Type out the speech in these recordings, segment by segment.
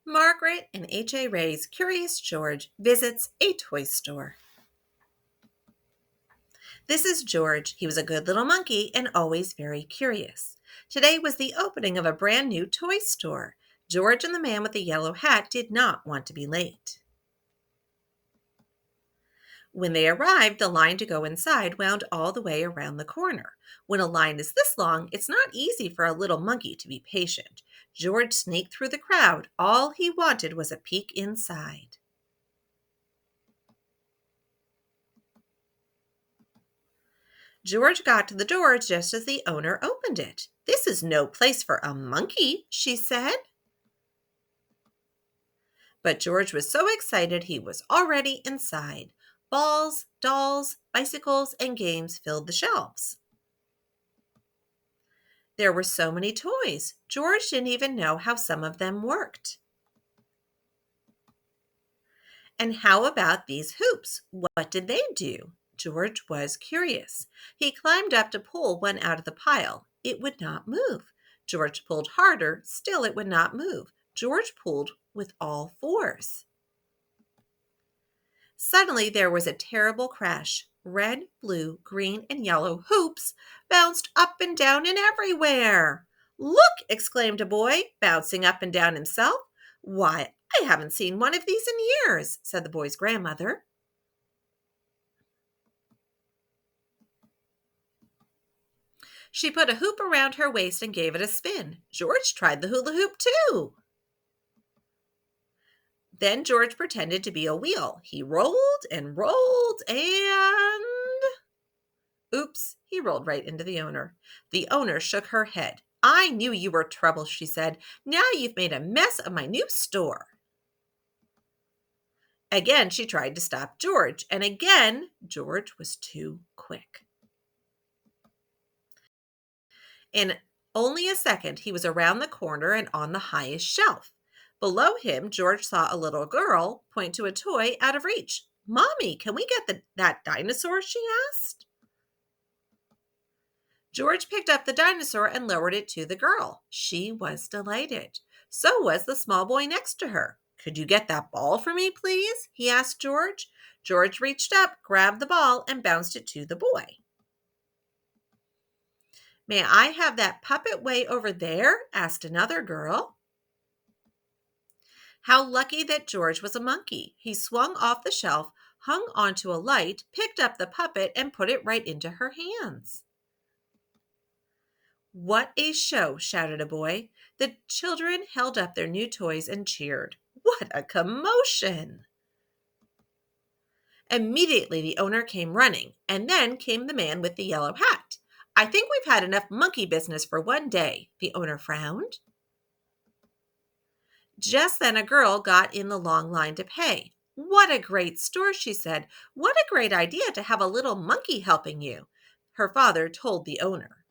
Margaret and H.A. Ray's Curious George visits a toy store. This is George. He was a good little monkey and always very curious. Today was the opening of a brand new toy store. George and the man with the yellow hat did not want to be late. When they arrived, the line to go inside wound all the way around the corner. When a line is this long, it's not easy for a little monkey to be patient. George sneaked through the crowd. All he wanted was a peek inside. George got to the door just as the owner opened it. "This is no place for a monkey," she said. But George was so excited he was already inside. Balls, dolls, bicycles, and games filled the shelves. There were so many toys. George didn't even know how some of them worked. And how about these hoops? What did they do? George was curious. He climbed up to pull one out of the pile. It would not move. George pulled harder. Still, it would not move. George pulled with all fours. Suddenly, there was a terrible crash. Red, blue, green, and yellow hoops bounced up and down and everywhere. "Look!" exclaimed a boy, bouncing up and down himself. "Why, I haven't seen one of these in years," said the boy's grandmother. She put a hoop around her waist and gave it a spin. George tried the hula hoop too. Then George pretended to be a wheel. He rolled and rolled and... Oops, he rolled right into the owner. The owner shook her head. "I knew you were trouble," she said. "Now you've made a mess of my new store." Again, she tried to stop George, and again, George was too quick. In only a second, he was around the corner and on the highest shelf. Below him, George saw a little girl point to a toy out of reach. "Mommy, can we get that dinosaur?" she asked. George picked up the dinosaur and lowered it to the girl. She was delighted. So was the small boy next to her. "Could you get that ball for me, please?" he asked George. George reached up, grabbed the ball, and bounced it to the boy. "May I have that puppet way over there?" asked another girl. How lucky that George was a monkey. He swung off the shelf, hung onto a light, picked up the puppet, and put it right into her hands. "What a show!" shouted a boy. The children held up their new toys and cheered. What a commotion! Immediately the owner came running, and then came the man with the yellow hat. "I think we've had enough monkey business for one day," the owner frowned. Just then a girl got in the long line to pay. "What a great store," she said. "What a great idea to have a little monkey helping you," her father told the owner.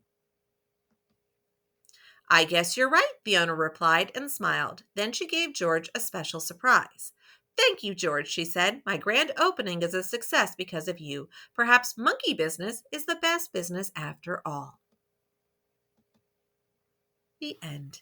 "I guess you're right," the owner replied and smiled. Then she gave George a special surprise. "Thank you, George," she said. "My grand opening is a success because of you. Perhaps monkey business is the best business after all." The end.